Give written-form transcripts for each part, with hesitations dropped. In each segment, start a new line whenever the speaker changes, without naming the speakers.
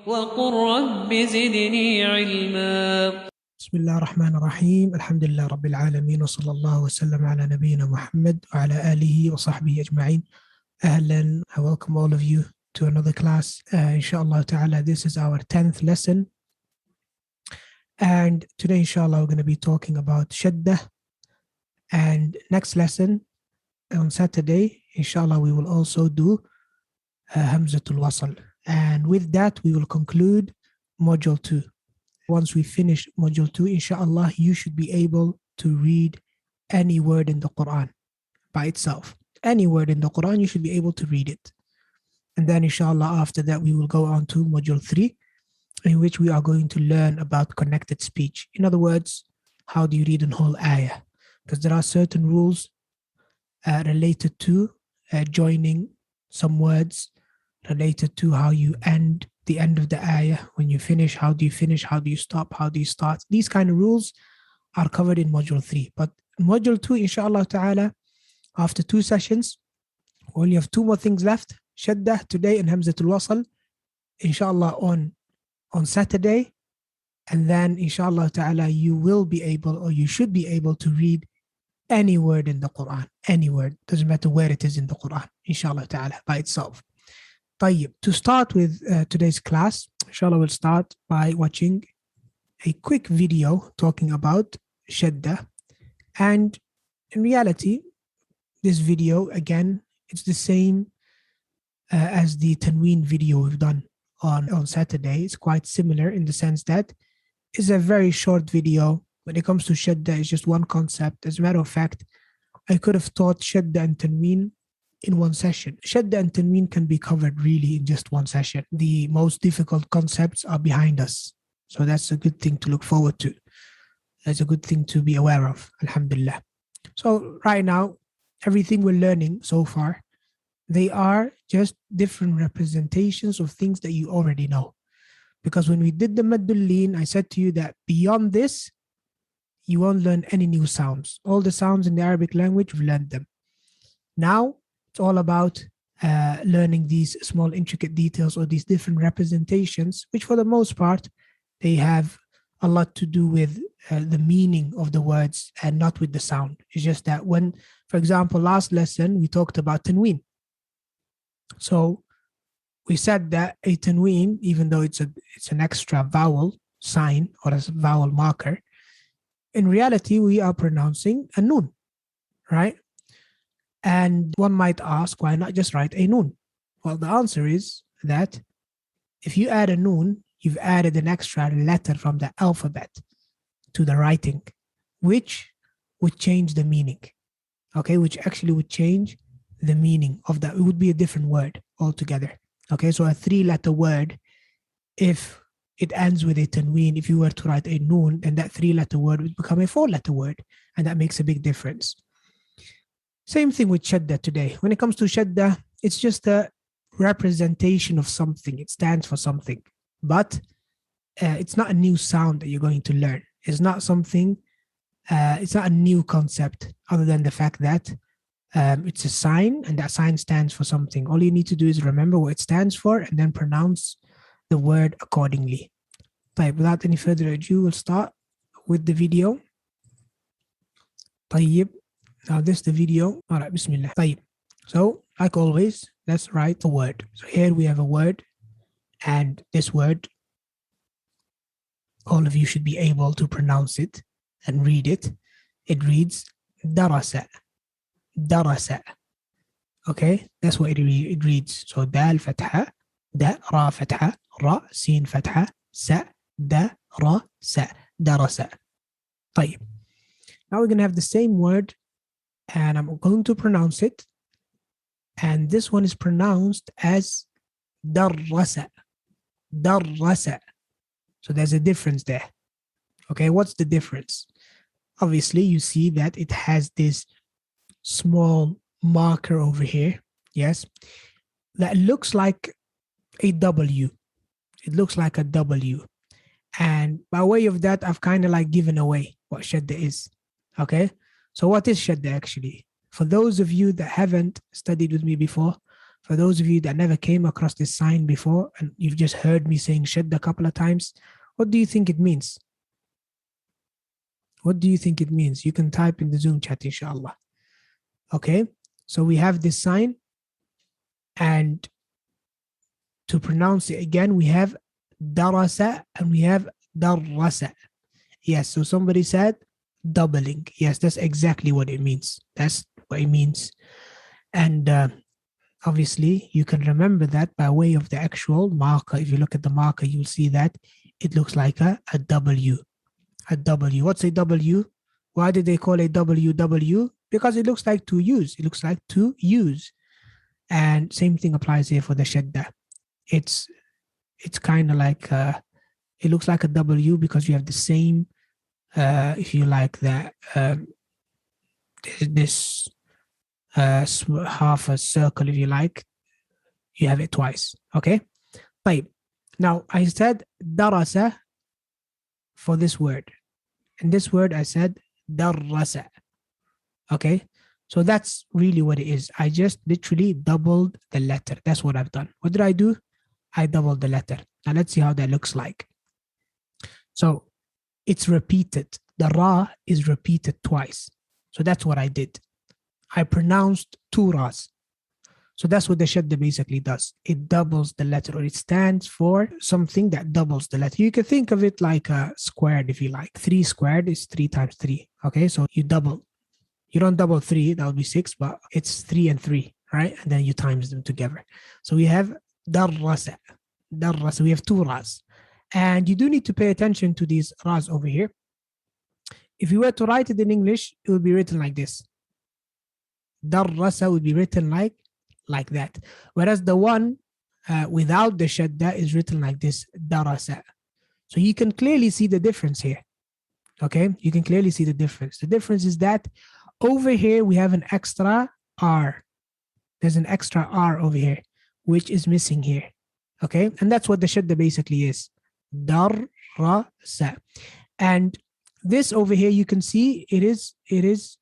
وقل رب زدني علما.
بسم الله الرحمن الرحيم. الحمد لله رب العالمين وصلى الله وسلم على نبينا محمد وعلى آله وصحبه أجمعين. أهلا, I welcome all of you to another class. Inshallah ta'ala, this is our 10th lesson. And today, inshallah, we're going to be talking about Shaddah. And next lesson, on Saturday, inshallah, we will also do Hamzatul Wasl. And with that, we will conclude Module 2. Once we finish Module 2, inshallah, you should be able to read any word in the Quran by itself. Any word in the Quran, you should be able to read it. And then, inshallah, after that, we will go on to Module 3, in which we are going to learn about connected speech. In other words, how do you read a whole ayah? Because there are certain rules related to joining some words, related to how you end the end of the ayah. When you finish, how do you finish? How do you stop? How do you start? These kind of rules are covered in Module 3. But Module 2, inshallah ta'ala, after 2 sessions, we only have 2 more things left. Shaddah today and Hamzatul Wasl, inshallah, on Saturday. And then, inshallah ta'ala, you will be able, or you should be able to read any word in the Quran. Any word. Doesn't matter where it is in the Quran, inshallah ta'ala, by itself. طيب, to start with today's class, inshallah, we'll start by watching a quick video talking about Shaddah. And in reality, this video, again, it's the same as the Tanween video we've done on Saturday. It's quite similar in the sense that it's a very short video. When it comes to Shaddah, it's just one concept. As a matter of fact, I could have taught Shaddah and Tanween in one session. Shaddah and Tanween can be covered really in just one session. The most difficult concepts are behind us. So that's a good thing to look forward to. That's a good thing to be aware of, alhamdulillah. So right now, everything we're learning so far, they are just different representations of things that you already know. Because when we did the Maddul Leen, I said to you that beyond this, you won't learn any new sounds. All the sounds in the Arabic language, we've learned them. Now, it's all about learning these small intricate details or these different representations, which for the most part, they have a lot to do with the meaning of the words and not with the sound. It's just that when, for example, last lesson, we talked about Tanween. So we said that a Tanween, even though it's an extra vowel sign or a vowel marker, in reality, we are pronouncing a noon, right? And one might ask, why not just write a noon? Well, the answer is that if you add a noon, you've added an extra letter from the alphabet to the writing, which would change the meaning, okay? Which actually would change the meaning of that. It would be a different word altogether, okay? So a 3-letter word, if it ends with a tanween, if you were to write a noon, then that 3-letter word would become a 4-letter word, and that makes a big difference. Same thing with Shaddah today. When it comes to Shaddah, it's just a representation of something. It stands for something. But it's not a new sound that you're going to learn. It's not something, it's not a new concept other than the fact that it's a sign and that sign stands for something. All you need to do is remember what it stands for and then pronounce the word accordingly. طيب, without any further ado, we'll start with the video. طيب. Now this is the video. All right, bismillah. طيب. So, like always, let's write a word. So here we have a word, and this word, all of you should be able to pronounce it and read it. It reads darasa. Darasa. Okay, that's what it reads. So dal fatha, da ra fatha, ra sin fatha, sa da ra sa. Darasa. طيب. Now we're going to have the same word, and I'm going to pronounce it. And this one is pronounced as darrasa. Darrasa. So there's a difference there. Okay, what's the difference? Obviously, you see that it has this small marker over here. Yes, that looks like a W. It looks like a W. And by way of that, I've kind of like given away what Shadda is. Okay, so what is Shadda actually? For those of you that haven't studied with me before, For those of you that never came across this sign before and you've just heard me saying Shadda a couple of times, what do you think it means? What do you think it means? You can type in the Zoom chat, inshallah. Okay, so we have this sign, and to pronounce it again, we have darasa and we have darrasa. Yes, so somebody said doubling. Yes, that's exactly what it means. That's what it means. And obviously, you can remember that by way of the actual marker. If you look at the marker, you'll see that it looks like a W. A W. What's a W? Why did they call it W? Because it looks like to use. It looks like to use. And same thing applies here for the Shadda. It's kind of like, it looks like a W because you have the same, if you like that, this half a circle, if you like, you have it twice. Okay. طيب. Now I said darasa for this word, and this word I said darrasa. Okay, so that's really what it is. I just literally doubled the letter. That's what I've done. What did I do? I doubled the letter. Now let's see how that looks like. So it's repeated. The ra is repeated twice. So that's what I did. I pronounced two ras. So that's what the Shadda basically does. It doubles the letter, or it stands for something that doubles the letter. You can think of it like a squared, if you like. 3 squared is 3 times 3. Okay, so you double. You don't double 3, that would be 6, but it's 3 and 3, right? And then you times them together. So we have darrasa. Darrasa, we have 2 ras. And you do need to pay attention to these ras over here. If you were to write it in English, it would be written like this. Darrasa would be written like that. Whereas the one without the Shadda is written like this, darasa. So you can clearly see the difference here. Okay, you can clearly see the difference. The difference is that over here we have an extra R. There's an extra R over here, which is missing here. Okay, and that's what the Shadda basically is. Darrasa. And this over here, you can see it is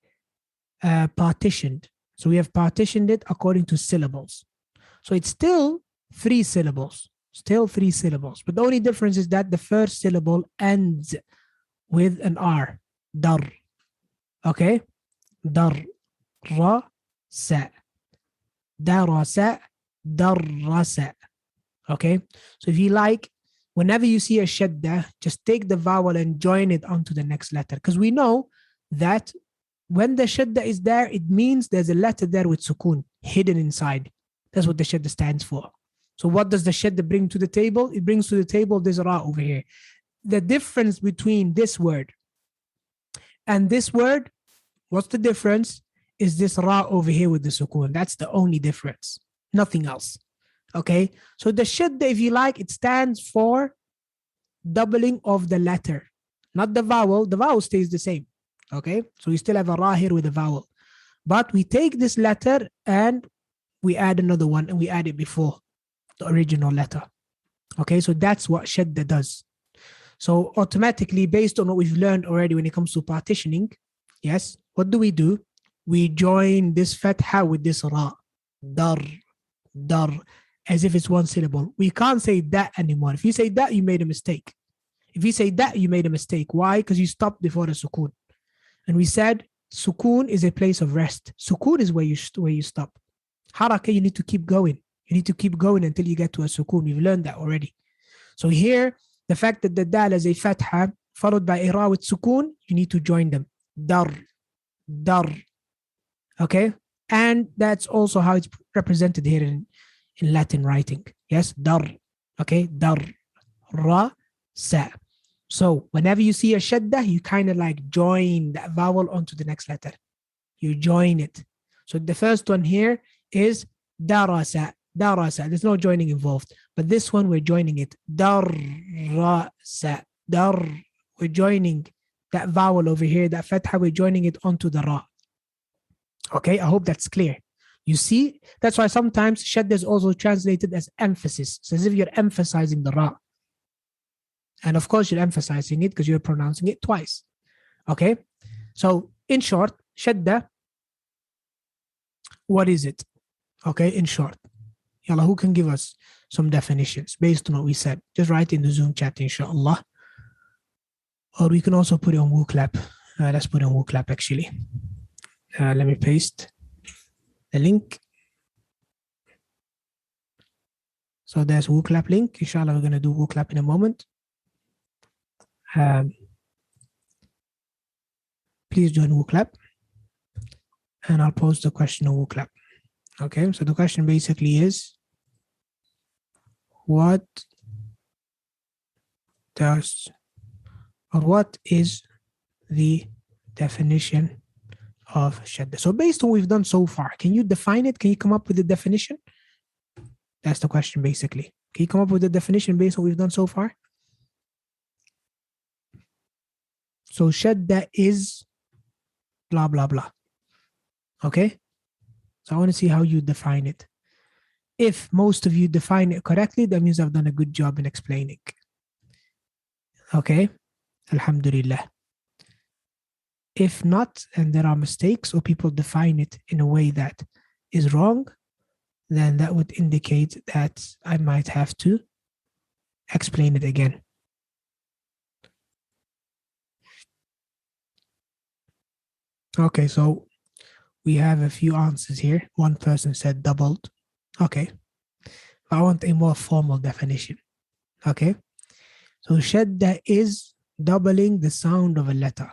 partitioned. So we have partitioned it according to syllables. So it's still 3 syllables. Still 3 syllables. But the only difference is that the first syllable ends with an R. Dar. Okay? Dar. Ra. Sa. Darasa. Darrasa. Okay? So if you like, whenever you see a Shadda, just take the vowel and join it onto the next letter. Because we know that when the Shadda is there, it means there's a letter there with sukun hidden inside. That's what the Shadda stands for. So what does the Shadda bring to the table? It brings to the table this ra over here. The difference between this word and this word, what's the difference? Is this ra over here with the sukun. That's the only difference. Nothing else. Okay? So the Shadda, if you like, it stands for doubling of the letter. Not the vowel. The vowel stays the same. Okay, so we still have a ra here with a vowel, but we take this letter and we add another one, and we add it before the original letter. Okay, so that's what Shadda does. So automatically, based on what we've learned already when it comes to partitioning, yes, what do? We join this fatha with this ra, dar, as if it's one syllable. We can't say that anymore. If you say that, you made a mistake. If you say that, you made a mistake. Why? Because you stopped before the sukun. And we said sukun is a place of rest. Sukun is where you stop. Haraka, you need to keep going. You need to keep going until you get to a sukun. We've learned that already. So here, the fact that the dal is a fatha followed by a ra with sukun, you need to join them. Dar. Okay? And that's also how it's represented here in Latin writing. Yes? Dar. Okay? Dar. Ra. Sa. So whenever you see a Shadda, you kind of like join that vowel onto the next letter. You join it. So the first one here is darasa. Darasa. There's no joining involved. But this one, we're joining it. Darasa. Dar. We're joining that vowel over here, that fatha, we're joining it onto the ra. Okay, I hope that's clear. You see, that's why sometimes Shadda is also translated as emphasis. So as if you're emphasizing the ra. And of course, you're emphasizing it because you're pronouncing it twice. Okay? So, in short, Shadda, what is it? Okay, in short. Yalla, who can give us some definitions based on what we said? Just write in the Zoom chat, inshallah. Or we can also put it on 𝐬clap. Let's put it on 𝐬clap actually. Let me paste the link. So there's 𝐬clap link. Inshallah, we're going to do 𝐬clap in a moment. Please join 𝐬clap. And I'll post the question on 𝐬clap. Okay, so the question basically is, what is the definition of Shadda? So based on what we've done so far, can you define it? Can you come up with the definition? That's the question basically. Can you come up with the definition based on what we've done so far? So Shadda is blah, blah, blah. Okay? So I want to see how you define it. If most of you define it correctly, that means I've done a good job in explaining. Okay? Alhamdulillah. If not, and there are mistakes or people define it in a way that is wrong, then that would indicate that I might have to explain it again. Okay, so we have a few answers here. One person said doubled. Okay. I want a more formal definition. Okay. So Shadda is doubling the sound of a letter.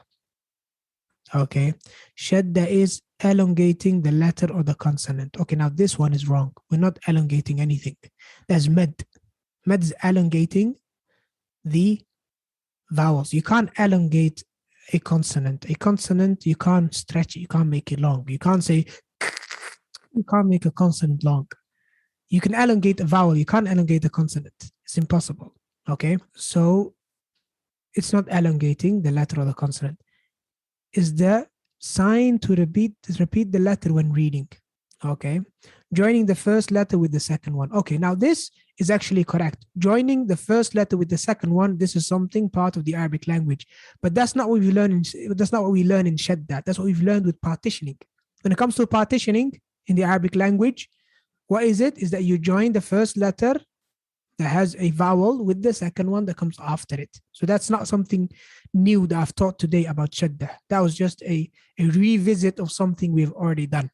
Okay. Shadda is elongating the letter or the consonant. Okay, now this one is wrong. We're not elongating anything. That's med. Med is elongating the vowels. You can't elongate a consonant. A consonant, you can't stretch it. You can't make it long. You can't say, you can't make a consonant long. You can elongate a vowel. You can't elongate a consonant. It's impossible. Okay, so it's not elongating the letter or the consonant. Is the sign to repeat the letter when reading. Okay, joining the first letter with the second one. Okay, now this is actually correct. Joining the first letter with the second one, this is something part of the Arabic language, but that's not what we learn in, that's not what we learn in Shadda. That's what we've learned with partitioning. When it comes to partitioning in the Arabic language, what is it? Is that you join the first letter that has a vowel with the second one that comes after it. So that's not something new that I've taught today about Shadda. That was just a revisit of something we've already done.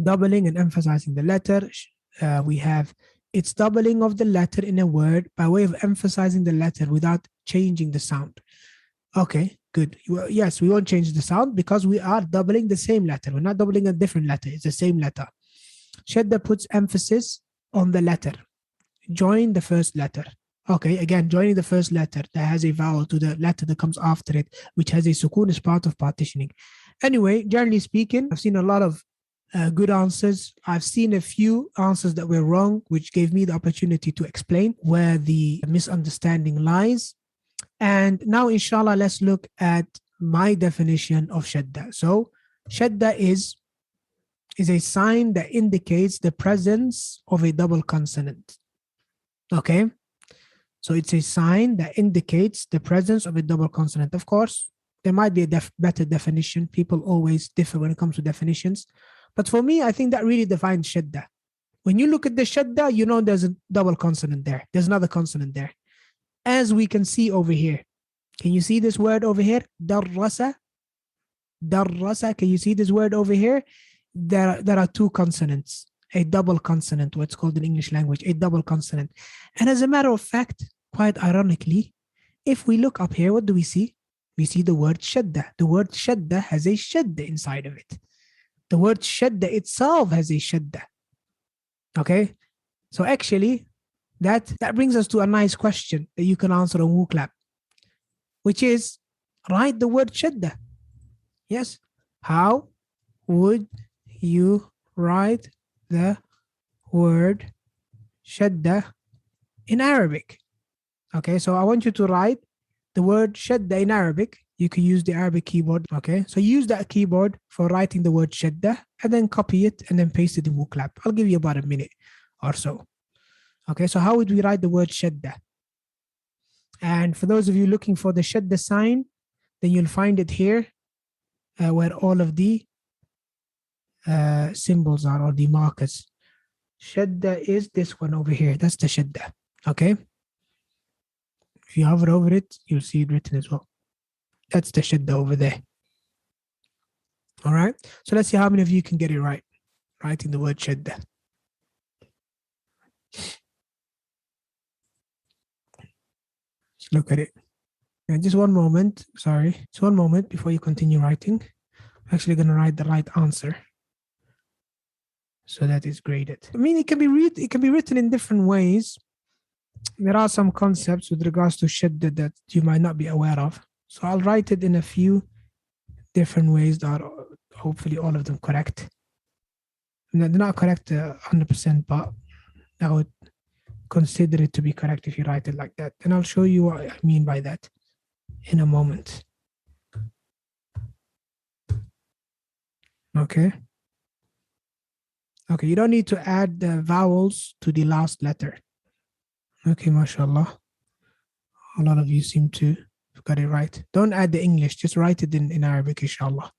Doubling and emphasizing the letter. We have it's doubling of the letter in a word by way of emphasizing the letter without changing the sound. Okay, good. Yes, we won't change the sound because we are doubling the same letter. We're not doubling a different letter. It's the same letter. Shadda puts emphasis on the letter. Join the first letter. Okay, again, joining the first letter that has a vowel to the letter that comes after it, which has a sukoon, is part of partitioning. Anyway, generally speaking, I've seen a lot of good answers. I've seen a few answers that were wrong, which gave me the opportunity to explain where the misunderstanding lies. And now, inshallah, let's look at my definition of Shadda. So, Shadda is a sign that indicates the presence of a double consonant. Okay, so it's a sign that indicates the presence of a double consonant. Of course, there might be a better definition. People always differ when it comes to definitions. But for me, I think that really defines Shadda. When you look at the Shadda, you know there's a double consonant there. There's another consonant there. As we can see over here. Can you see this word over here? Darrasa. Darrasa. Can you see this word over here? There are two consonants. A double consonant, what's called in English language, a double consonant. And as a matter of fact, quite ironically, if we look up here, what do we see? We see the word Shadda. The word Shadda has a Shadda inside of it. The word Shadda itself has a Shadda. Okay? So actually, that brings us to a nice question that you can answer on 𝐬clap, which is, write the word Shadda. Yes? How would you write the word Shadda in Arabic? Okay, so I want you to write the word Shadda in Arabic. You can use the Arabic keyboard. Okay, so use that keyboard for writing the word Shadda and then copy it and then paste it in 𝐬clap. I'll give you about a minute or so. Okay, so how would we write the word Shadda? And for those of you looking for the Shadda sign, then you'll find it here where all of the symbols are, or the markers. Shadda is this one over here. That's the Shadda. Okay. If you hover over it, you'll see it written as well. That's the Shadda over there. All right. So let's see how many of you can get it right. Writing the word Shadda. Let's look at it. And just one moment. Sorry. Just one moment before you continue writing. I'm actually going to write the right answer, so that is graded. I mean, it can be written in different ways. There are some concepts with regards to Shadda that you might not be aware of. So I'll write it in a few different ways that are hopefully all of them correct. They're not correct 100%, but I would consider it to be correct if you write it like that. And I'll show you what I mean by that in a moment. Okay. Okay, you don't need to add the vowels to the last letter. Okay, mashallah. A lot of you seem to have got it right. Don't add the English, just write it in Arabic, inshallah.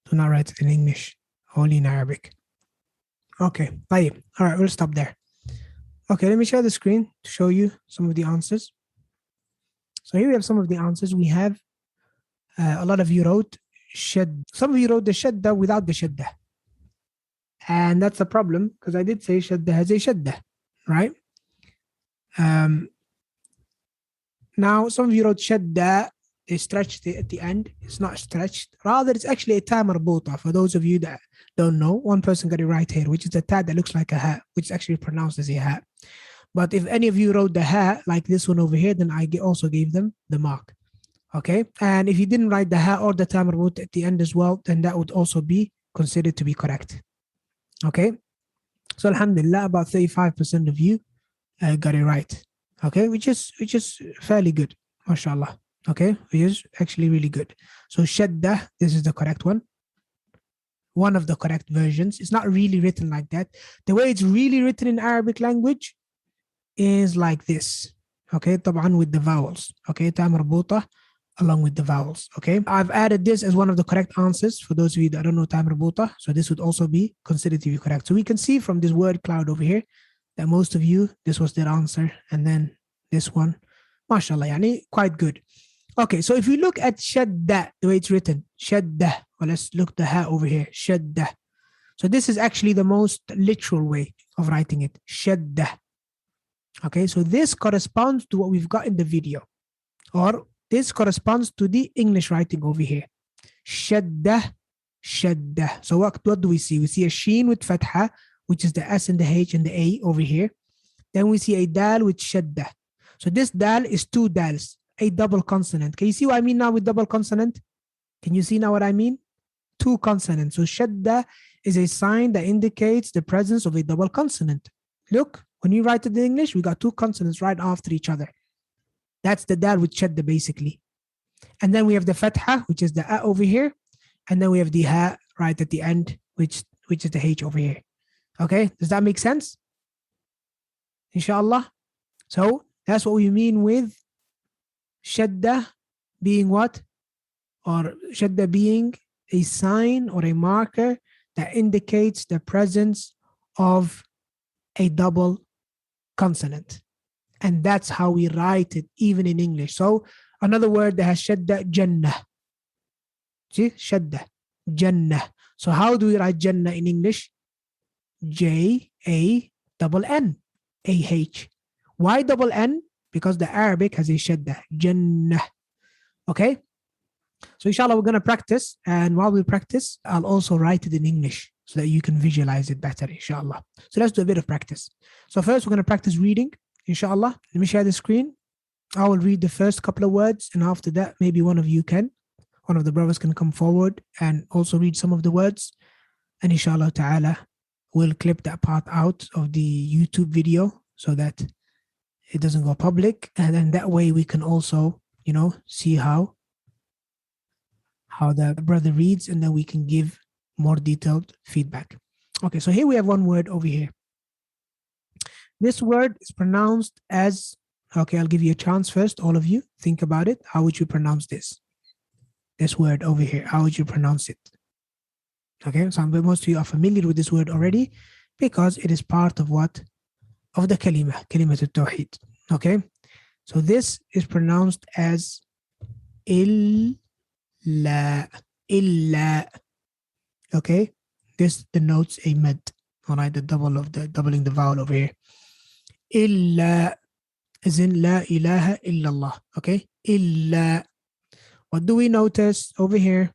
Do not write it in English, only in Arabic. Okay, طيب. All right, we'll stop there. Okay, let me share the screen to show you some of the answers. So here we have some of the answers. We have a lot of you wrote Shadda. Some of you wrote the Shadda without the Shadda. And that's a problem because I did say Shadda has a Shadda, right? Now, some of you wrote Shadda, they stretched it at the end. It's not stretched. Rather, it's actually a ta marbuta. For those of you that don't know, one person got it right here, which is a ta that looks like a ha, which is actually pronounced as a ha. But if any of you wrote the ha, like this one over here, then I also gave them the mark. Okay? And if you didn't write the ha or the ta marbuta at the end as well, then that would also be considered to be correct. Okay? So alhamdulillah, about 35% of you got it right. Okay, which is fairly good, mashallah. Okay, which is actually really good. So Shadda, this is the correct one. One of the correct versions. It's not really written like that. The way it's really written in Arabic language is like this. Okay, طبعا with the vowels. Okay, ta marbuta along with the vowels. Okay, I've added this as one of the correct answers for those of you that don't know ta marbuta. So this would also be considered to be correct. So we can see from this word cloud over here that most of you, this was their answer. And then this one, mashallah, yani quite good. Okay, so if you look at Shadda, the way it's written, Shadda, well, let's look the ha over here, Shadda. So this is actually the most literal way of writing it, Shadda. Okay, so this corresponds to what we've got in the video, or this corresponds to the English writing over here. Shadda, Shadda. So what do we see? We see a sheen with fatha, which is the S and the H and the A over here. Then we see a dal with Shadda. So this dal is two dals, a double consonant. Can you see what I mean now with double consonant? Can you see now what I mean? Two consonants. So Shadda is a sign that indicates the presence of a double consonant. Look, when you write it in English, we got two consonants right after each other. That's the dal with Shadda basically. And then we have the fatha, which is the a over here. And then we have the ha right at the end, which is the H over here. Okay, does that make sense? Inshallah. So that's what we mean with Shadda being what? Or Shadda being a sign or a marker that indicates the presence of a double consonant. And that's how we write it even in English. So another word that has Shadda, Jannah. See, Shadda, Jannah. So how do we write Jannah in English? J-A-N-N-A-H. Why double N? Because the Arabic has a Shadda, Jannah. Okay? So inshallah, we're going to practice. And while we practice, I'll also write it in English so that you can visualize it better, inshallah. So let's do a bit of practice. So first, we're going to practice reading, inshallah. Let me share the screen. I will read the first couple of words. And after that, maybe one of the brothers can come forward and also read some of the words. And inshallah ta'ala, we'll clip that part out of the YouTube video so that it doesn't go public. And then that way we can also, see how the brother reads, and then we can give more detailed feedback. Okay, so here we have one word over here. This word is pronounced as, okay, I'll give you a chance first, all of you. Think about it. How would you pronounce this? This word over here, how would you pronounce it? Okay, so most of you are familiar with this word already because it is part of what? Of the kalima, kalimat al-tawheed. Okay? So this is pronounced as illa, illa. Okay? This denotes a mad. All right, the doubling the vowel over here. Illa, as in la ilaha illallah. Okay? Illa. What do we notice over here?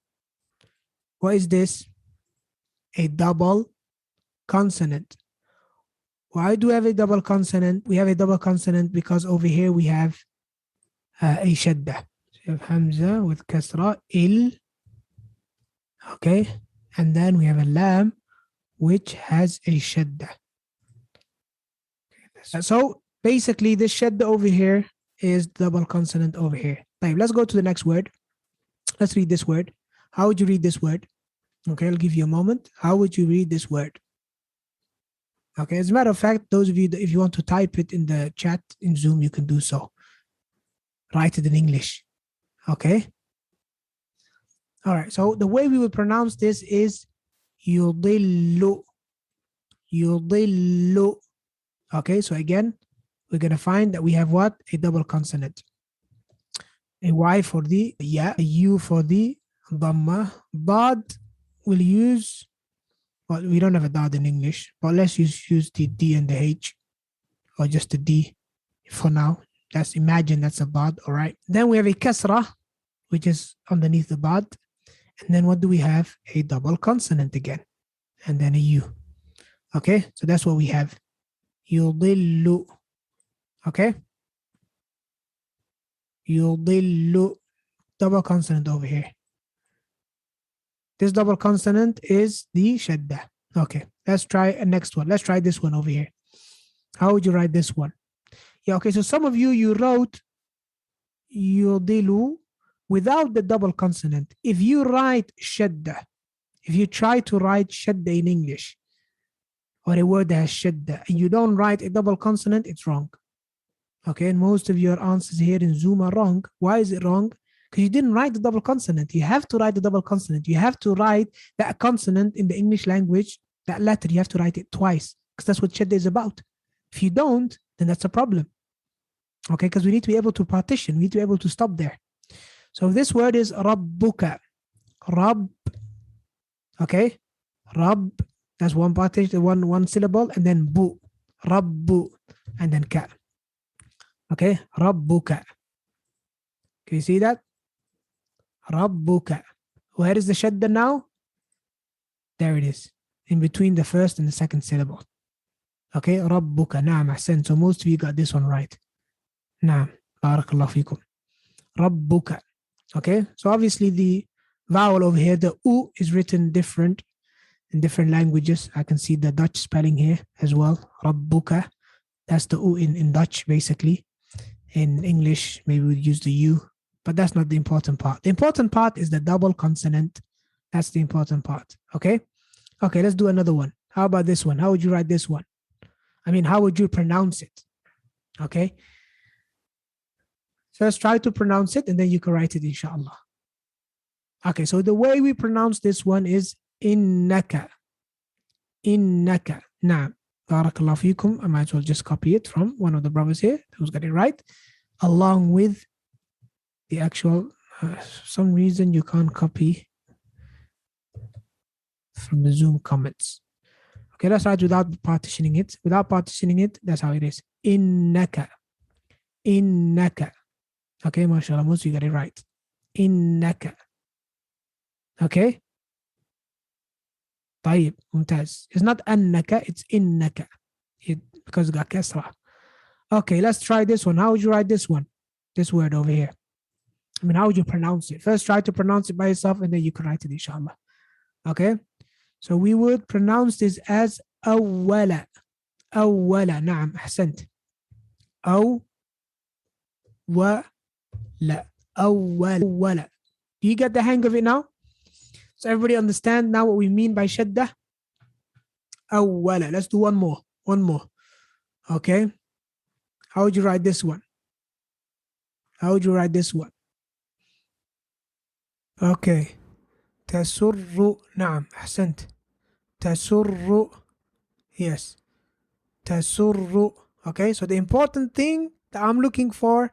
What is this? A double consonant. Why do we have a double consonant? We have a double consonant because over here we have a shadda. So you have hamza with kasra, il. Okay? And then we have a lam which has a shadda. So basically this shadda over here is double consonant over here. Right, let's go to the next word. Let's read this word. How would you read this word? Okay, I'll give you a moment. How would you read this word? Okay, as a matter of fact, those of you that if you want to type it in the chat in Zoom, you can do so. Write it in English. Okay. All right, so the way we would pronounce this is yudillu. Yudillu. Okay, so again, we're going to find that we have what? A double consonant. A Y for the ya, a U for the dhamma. Dad will use, well, we don't have a dad in English, but let's use the D and the H, or just the D for now. Let's imagine that's a dad, all right? Then we have a kasra, which is underneath the dad. And then what do we have? A double consonant again, and then a U. Okay, so that's what we have. Yudillu. Okay? Yudillu. Double consonant over here. This double consonant is the shadda. Okay, let's try a next one. Let's try this one over here. How would you write this one? Yeah, okay, so some of you wrote yudilu without the double consonant. If you write shadda, if you try to write shadda in English, or a word that has shadda, and you don't write a double consonant, it's wrong. Okay, and most of your answers here in Zoom are wrong. Why is it wrong? Because you didn't write the double consonant. You have to write the double consonant. You have to write that consonant in the English language, that letter, you have to write it twice, because that's what shadda is about. If you don't, then that's a problem. Okay, because we need to be able to partition. We need to be able to stop there. So this word is rabbuka. Rabb. Okay, Rabb. That's one partition, one syllable, and then bu. Rabbu. And then ka. Okay, rabbuka. Can you see that? Rabbuka. Where is the shadda now? There it is, in between the first and the second syllable. Okay, rabbuka. Naam, ahsan. So most of you got this one right. Naam, barakallahu fikum. Rabbuka. Okay, so obviously the vowel over here, the U is written different in different languages. I can see the Dutch spelling here as well. Rabbuka. That's the U in Dutch, basically. In English, maybe we'd use the U, but that's not the important part. The important part is the double consonant. That's the important part. Okay? Okay, let's do another one. How about this one? How would you write this one? I mean, how would you pronounce it? Okay? So let's try to pronounce it, and then you can write it, inshallah. Okay, so the way we pronounce this one is innaka. Innaka. Naam. Barakallahu fikum. I might as well just copy it from one of the brothers here who's got it right, along with the actual, for some reason you can't copy from the Zoom comments. Okay, let's write without partitioning it. Without partitioning it, that's how it is. Innaka. Innaka. Okay, mashallah, most of you got it right. Innaka. Okay? طيب, ممتاز. It's not أنك, it's إنك. Because it got kasra. Okay, let's try this one. How would you write this one? This word over here. I mean, how would you pronounce it? First, try to pronounce it by yourself, and then you can write it, inshallah. Okay? So we would pronounce this as أولا. أولا. نعم, أحسنت. أولا. أولا. Do you get the hang of it now? So everybody understand now what we mean by shadda? Awwala. Let's do one more. One more. Okay. How would you write this one? How would you write this one? Okay. تسر. نعم. أحسنت. تسر Yes. تسر. Okay, so the important thing that I'm looking for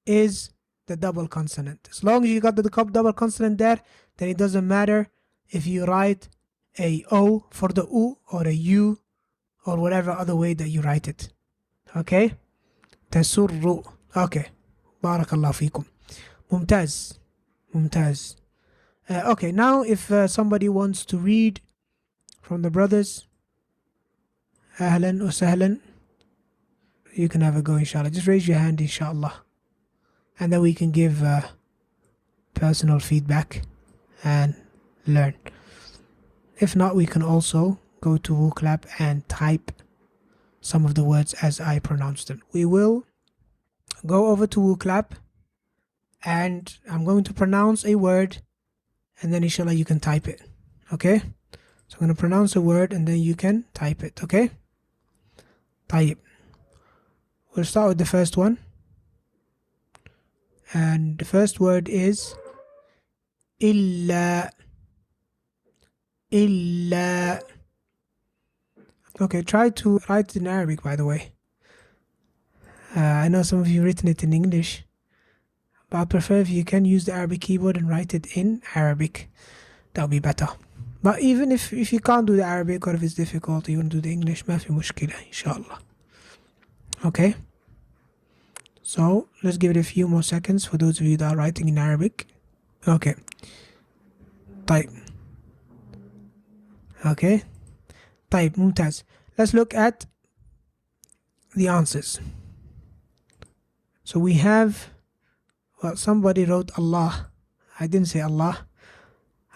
is the double consonant. As long as you got the double consonant there, then it doesn't matter if you write a O for the U or a U or whatever other way that you write it. Okay? تسر. Okay. بارك الله فيكم. ممتاز. ممتاز. Okay, now if somebody wants to read from the brothers, أهلا وسهلا, you can have a go, inshallah. Just raise your hand, inshallah. And then we can give personal feedback and learn. If not, we can also go to WooClap and type some of the words as I pronounce them. We will go over to WooClap and I'm going to pronounce a word and then inshallah you can type it. Okay? So I'm going to pronounce a word and then you can type it. Okay? طيب. We'll start with the first one. And the first word is إلا. إلا. Okay, try to write it in Arabic, by the way. I know some of you written it in English, but I prefer if you can use the Arabic keyboard and write it in Arabic. That would be better. But even if you can't do the Arabic, or if it's difficult, you want to do the English, ما في مشكلة, inshallah. Okay? So, let's give it a few more seconds for those of you that are writing in Arabic. Okay. طيب. Okay. طيب, ممتاز. Let's look at the answers. So we have, well, somebody wrote Allah. I didn't say Allah.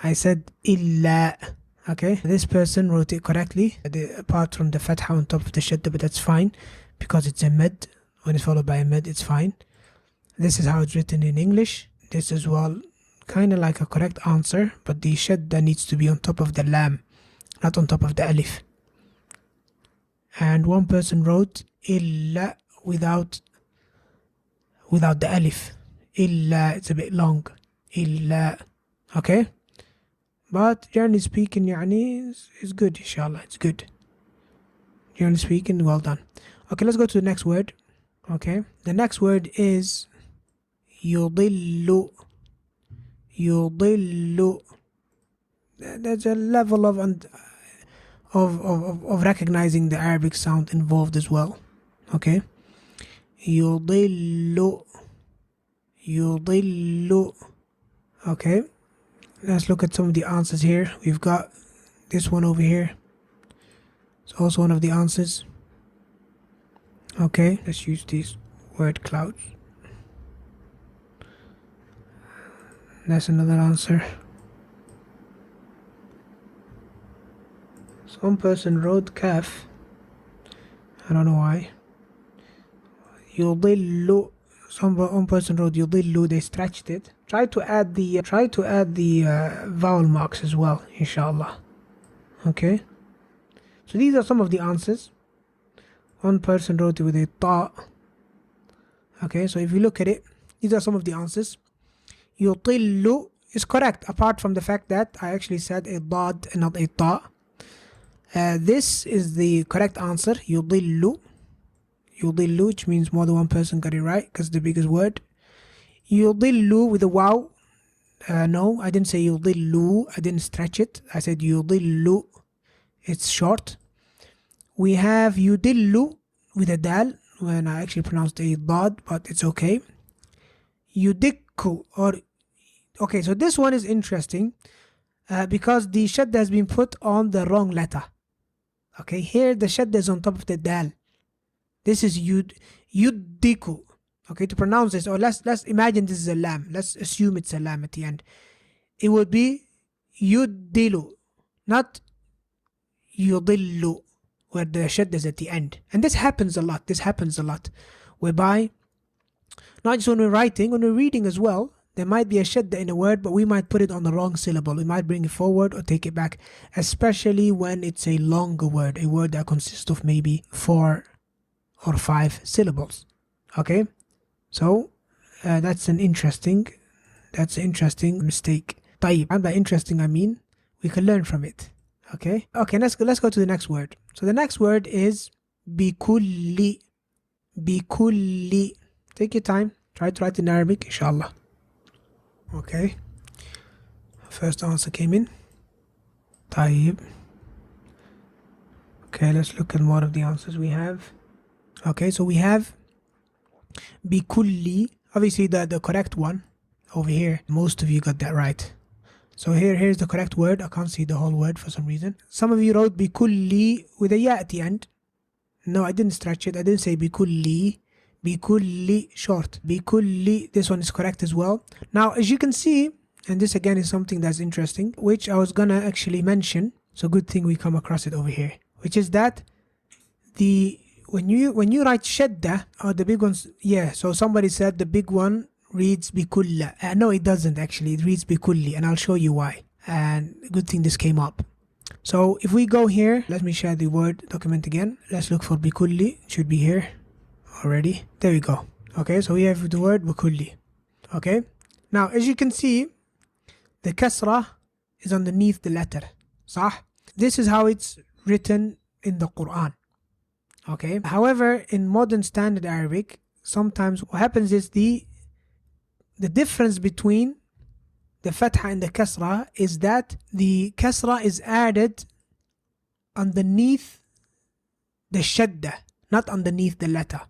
I said illa. Okay, this person wrote it correctly, apart from the fatha on top of the shadda, but that's fine because it's a med. When it's followed by a med, it's fine. This is how it's written in English. This as well, kind of like a correct answer, but the shadda needs to be on top of the lam, not on top of the alif. And one person wrote illa without the alif. Illa, it's a bit long. Illa. Okay? But generally speaking, يعني is good, inshallah. It's good. Generally speaking, well done. Okay, let's go to the next word. Okay, the next word is يضل. يضل. There's a level of recognizing the Arabic sound involved as well. Okay, يضل. يضل. Okay, let's look at some of the answers here. We've got this one over here. It's also one of the answers. Okay, let's use these word clouds. That's another answer. Some person wrote kaf. I don't know why. يضل. One person wrote يضل. They stretched it. Try to add the vowel marks as well, inshallah. Okay. So these are some of the answers. One person wrote it with a ta. Okay, so if you look at it, these are some of the answers. يطل is correct, apart from the fact that I actually said a dad and not a ta. This is the correct answer. يضل. يضل, which means more than one person got it right, because it's the biggest word. يضل with a waw. No, I didn't say يضل. I didn't stretch it. I said يضل. It's short. We have yudillu with a dal, when I actually pronounced a dad, but it's okay. Yudikku, or okay, so this one is interesting because the shadda has been put on the wrong letter. Okay, here the shadda is on top of the dal. This is yudiku. Okay, to pronounce this, or let's imagine this is a lam. Let's assume it's a lam at the end. It would be yudilu, not yudillu, where the shadda is at the end. And this happens a lot. Whereby, not just when we're writing, when we're reading as well, there might be a shadda in a word, but we might put it on the wrong syllable. We might bring it forward or take it back, especially when it's a longer word, a word that consists of maybe 4 or 5 syllables. Okay? So, that's an interesting mistake. طيب, and by interesting I mean we can learn from it. Okay, let's go to the next word. So the next word is bikulli. Bikulli. Take your time. Try to write in Arabic, inshallah. Okay. First answer came in. طيب. Okay, let's look at more of the answers we have. Okay, so we have bikulli. Obviously the correct one over here. Most of you got that right. So here's the correct word. I can't see the whole word for some reason. Some of you wrote bikulli with a ya at the end. No, I didn't stretch it. I didn't say bikulli. Bikulli, short. Bikulli, this one is correct as well. Now, as you can see, and this again is something that's interesting, which I was gonna actually mention. So good thing we come across it over here, which is that when you write shadda, or the big ones, yeah. So somebody said the big one reads bikulla. No, it doesn't actually. It reads bikulli, and I'll show you why. And good thing this came up. So if we go here, let me share the word document again. Let's look for bikulli. It should be here already. There we go. Okay, so we have the word bikulli. Okay, now as you can see, the kasra is underneath the letter. Sah? This is how it's written in the Quran. Okay, however, in modern standard Arabic, sometimes what happens is the difference between the fatha and the kasra is that the kasra is added underneath the shadda, not underneath the letter.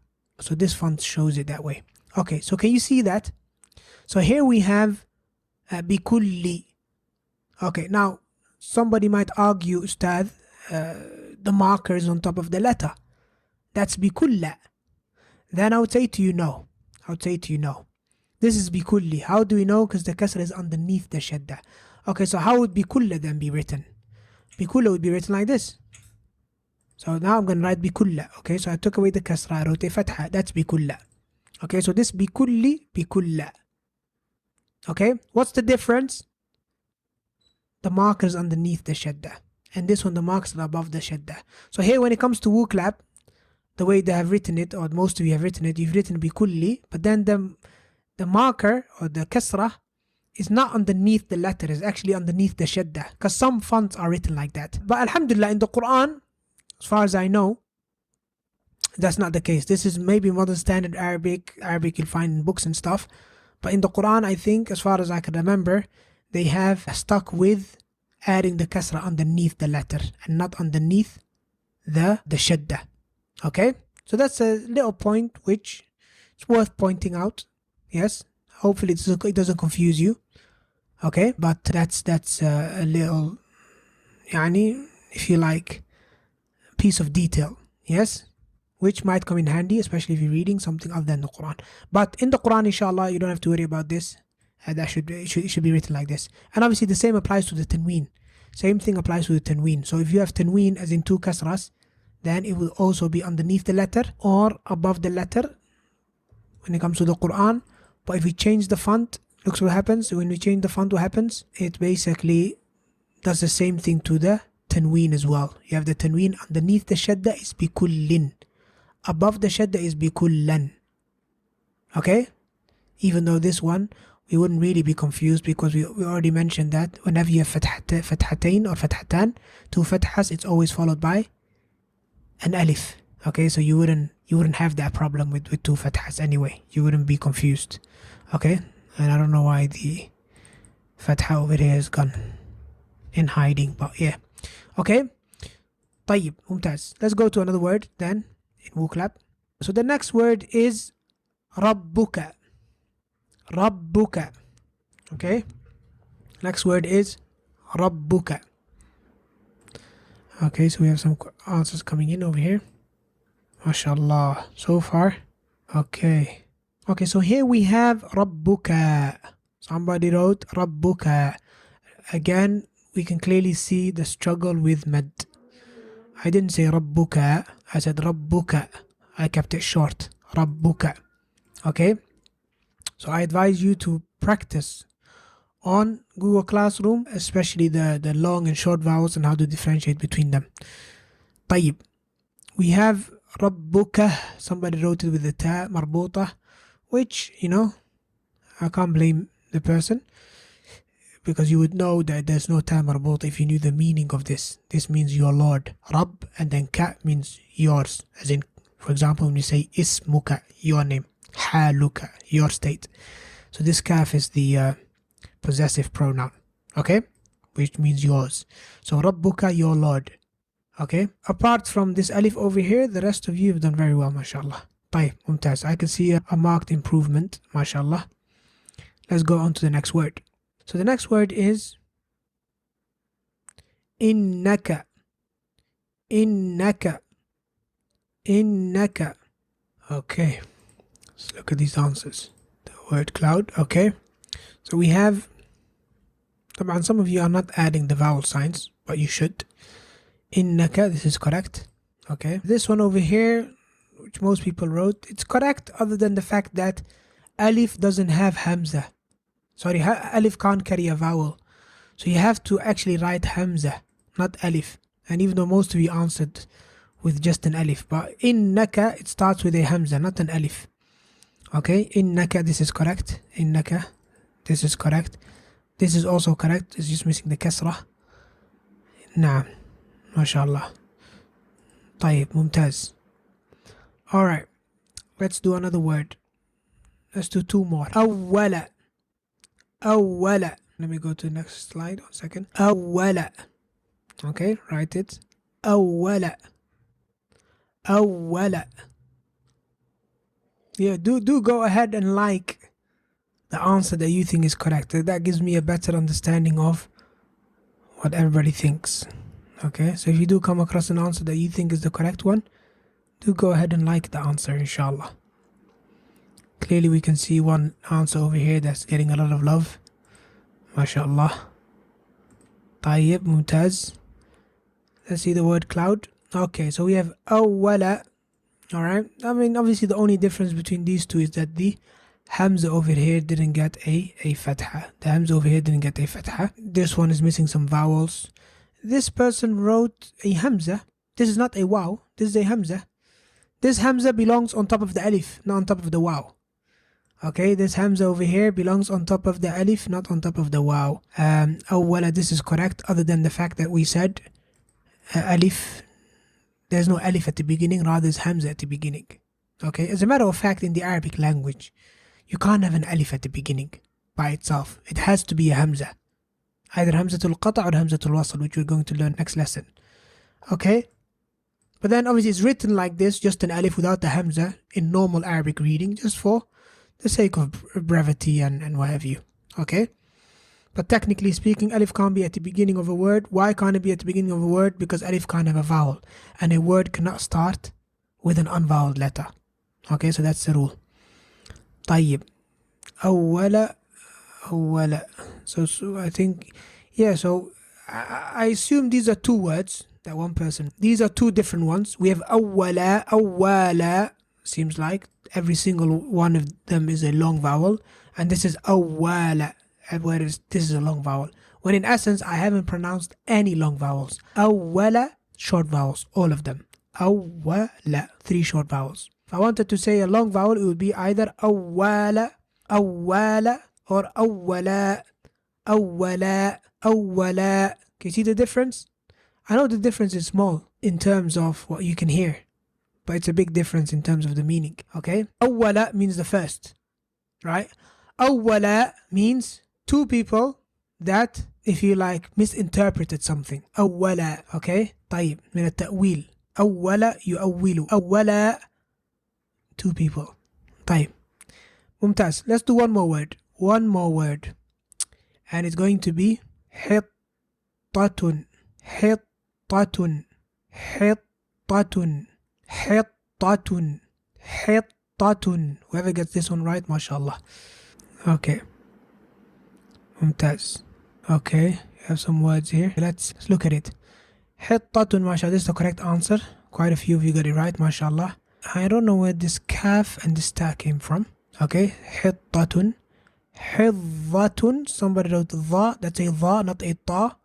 So this font shows it that way. Okay, so can you see that? So here we have bikulli. Okay, now somebody might argue, Ustad, the marker is on top of the letter. That's bikulla. Then I would say to you no. This is bikulli. How do we know? Because the kasra is underneath the shadda. Okay, so how would bikulla then be written? Bikulla would be written like this. So now I'm going to write bikulla. Okay, so I took away the kasra, I wrote a fatha. That's bikulla. Okay, so this bikulli, bikulla. Okay, what's the difference? The marker is underneath the shadda. And this one, the markers are above the shadda. So here when it comes to wuklab, the way they have written it, or most of you have written it, you've written bikulli, but then the marker or the kasra is not underneath the letter, it's actually underneath the shadda, because some fonts are written like that. But alhamdulillah, in the Quran, as far as I know, that's not the case. This is maybe modern standard Arabic you'll find in books and stuff. But in the Quran, I think, as far as I can remember, they have stuck with adding the kasra underneath the letter and not underneath the shadda. Okay, so that's a little point which is worth pointing out. Yes, hopefully it doesn't confuse you. Okay, but that's a little, yani, if you like, piece of detail. Yes, which might come in handy, especially if you're reading something other than the Quran. But in the Quran, inshallah, you don't have to worry about this. It should be written like this. And obviously the same applies to the tanween. Same thing applies to the tanween. So if you have tanween as in two kasras, then it will also be underneath the letter or above the letter when it comes to the Quran. But if we change the font, look what happens. When we change the font, what happens? It basically does the same thing to the tanween as well. You have the tanween underneath the shadda is bikullin. Above the shadda is bikullan. Okay? Even though this one, we wouldn't really be confused because we already mentioned that whenever you have fathatain or fathatan, two fathas, it's always followed by an alif. Okay, so you wouldn't have that problem with two fathas anyway. You wouldn't be confused. Okay, and I don't know why the fatha over here is gone in hiding, but yeah. Okay, طيب, ممتاز. Let's go to another word then in wuklab. So the next word is rabbuka. Rabbuka. Okay, next word is rabbuka. Okay, so we have some answers coming in over here. MashaAllah, so far. Okay, so here we have rabbuka. Somebody wrote rabbuka. Again, we can clearly see the struggle with mad. I didn't say rabbuka, I said rabbuka. I kept it short. Rabbuka. Okay, so I advise you to practice on Google Classroom, especially the long and short vowels and how to differentiate between them. طيب, we have rabbuka. Somebody wrote it with the ta marbuta, which, I can't blame the person. because you would know that there's no ta marbut if you knew the meaning of this. This means your Lord. Rabb, and then ka means yours. As in, for example, when you say ismuka, your name. Haluka, your state. So this kaf is the possessive pronoun. Okay? Which means yours. So Rabbuka, your Lord. Okay? Apart from this alif over here, the rest of you have done very well, mashallah. طيب, mumtaz. I can see a marked improvement, mashallah. Let's go on to the next word. So the next word is innaka. Innaka. Innaka. Okay. Let's look at these answers. The word cloud. Okay. So we have, some of you are not adding the vowel signs, but you should. Innaka, this is correct. Okay. This one over here, which most people wrote, it's correct other than the fact that alif doesn't have hamza. Sorry, alif can't carry a vowel. So you have to actually write hamza, not alif. And even though most of you answered with just an alif, but innaka, it starts with a hamza, not an alif. Okay, innaka, this is correct. Innaka, this is correct. This is also correct. It's just missing the kasrah. Naam, mashallah. طيب, mumtaz. Alright, let's do another word. Let's do two more. Awwala. Awwala. Let me go to the next slide. 1 second. Awwala. Okay, write it. Awwala. Awwala. Yeah, do go ahead and like the answer that you think is correct. That gives me a better understanding of what everybody thinks. Okay, so if you do come across an answer that you think is the correct one, do go ahead and like the answer, inshallah. Clearly we can see one answer over here that's getting a lot of love. MashaAllah. Tayyib, mumtaz. Let's see the word cloud. Okay, so we have awwala. Alright, obviously the only difference between these two is that the hamza over here didn't get a fatha. The hamza over here didn't get a fatha. This one is missing some vowels. This person wrote a hamza. This is not a waw. This is a hamza. This hamza belongs on top of the alif, not on top of the waw. Okay, this hamza over here belongs on top of the alif, not on top of the waw. Awwala, this is correct, other than the fact that we said alif. There's no alif at the beginning, rather it's hamza at the beginning. Okay, as a matter of fact, in the Arabic language, you can't have an alif at the beginning by itself. It has to be a hamza. Either hamzatul qata' or hamzatul wasl, which we're going to learn next lesson. Okay? But then obviously it's written like this, just an alif without the hamza in normal Arabic reading, just for the sake of brevity and what have you. Okay? But technically speaking, alif can't be at the beginning of a word. Why can't it be at the beginning of a word? Because alif can't have a vowel. And a word cannot start with an unvoweled letter. Okay, so that's the rule. طيب. أولا. So I think, yeah, so I assume these are two words. That one person. These are two different ones. We have awwala. Seems like every single one of them is a long vowel. And this is awwala. Whereas this is a long vowel. When in essence, I haven't pronounced any long vowels. Awwala, short vowels. All of them. Awwala, 3 short vowels. If I wanted to say a long vowel, it would be either awwala, or awwala. Can you see the difference? I know the difference is small in terms of what you can hear, but it's a big difference in terms of the meaning. Okay? Awwala means the first, right? Awwala means two people that, if you like, misinterpreted something. Awwala, okay? طيب, من التأويل. أولا يؤول. أولا, two people. طيب. ممتاز. Let's do one more word. One more word. And it's going to be حطة. حطة. حطة. حطة. حطة. Whoever gets this one right, mashallah. Okay. ممتاز. Okay, you have some words here. Let's look at it. حطة, mashallah. This is the correct answer. Quite a few of you got it right, mashallah. I don't know where this kaf and this ta came from. Okay, حطة. حظة. Somebody wrote dha. That's a dha, not a ta.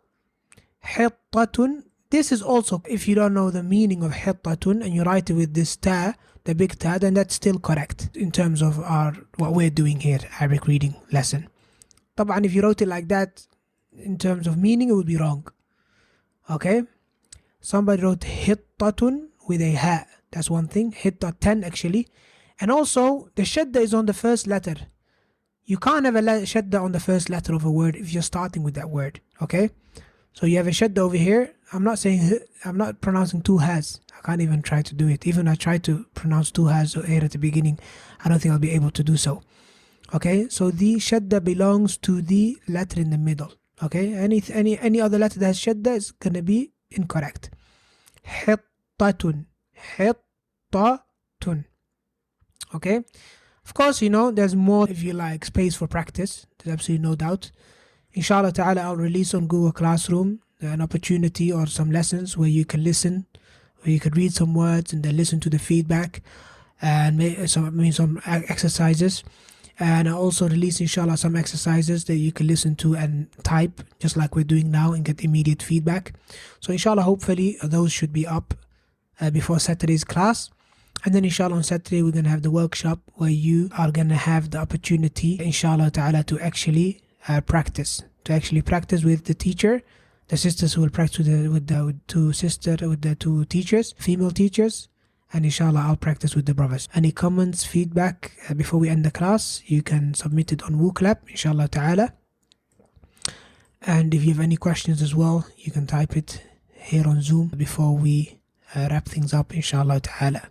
حطة. This is also, if you don't know the meaning of حطة and you write it with this ta, the big ta, then that's still correct in terms of what we're doing here, Arabic reading lesson. طبعا if you wrote it like that, in terms of meaning, it would be wrong. Okay? Somebody wrote hittatun with a ha. That's one thing. Hittatan actually. And also, the shadda is on the first letter. You can't have a shadda on the first letter of a word if you're starting with that word. Okay? So you have a shadda over here. I'm not pronouncing two has. I can't even try to do it. Even I try to pronounce two has or air at the beginning, I don't think I'll be able to do so. Okay? So the shadda belongs to the letter in the middle. Okay? Any other letter that has shadda is going to be incorrect. Hittatun. Hittatun. Okay? Of course, there's more, if you like, space for practice. There's absolutely no doubt. Inshallah ta'ala, I'll release on Google Classroom an opportunity or some lessons where you can listen, where you could read some words and then listen to the feedback and some exercises. And I'll also release, inshallah, some exercises that you can listen to and type, just like we're doing now, and get immediate feedback. So inshallah, hopefully, those should be up before Saturday's class. And then inshallah on Saturday we're going to have the workshop where you are going to have the opportunity inshallah ta'ala to actually practice with the teacher, the sisters who will practice with the two teachers, female teachers, and inshallah I'll practice with the brothers. Any comments, feedback before we end the class, you can submit it on WooClap inshallah ta'ala. And if you have any questions as well, you can type it here on Zoom before we wrap things up inshallah ta'ala.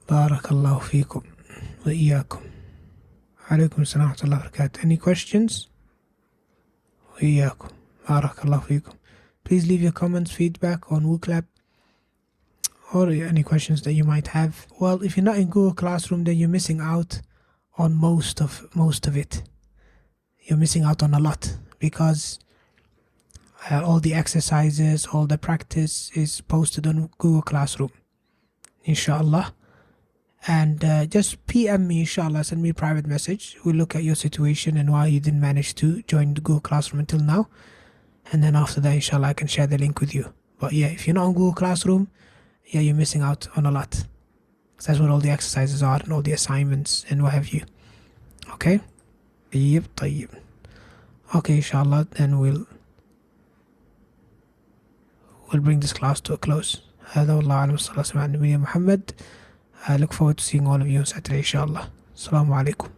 بارك الله فيكم وإياكم. عليكم السلام ورحمة الله وبركاته. Any questions? وإياكم. بارك الله فيكم. Please leave your comments, feedback on WooClap, or any questions that you might have. Well, if you're not in Google Classroom, then you're missing out on most of it. You're missing out on a lot because all the exercises, all the practice is posted on Google Classroom. Inshallah. And just PM me, inshallah, send me a private message. We'll look at your situation and why you didn't manage to join the Google Classroom until now. And then after that, inshallah, I can share the link with you. But yeah, if you're not on Google Classroom, yeah, you're missing out on a lot. That's what all the exercises are and all the assignments and what have you. Okay? طيب. Okay, inshallah, then we'll bring this class to a close. هذا والله أعلم صلى الله عليه وسلم. I look forward to seeing all of you on Saturday, inshallah. Assalamu alaikum.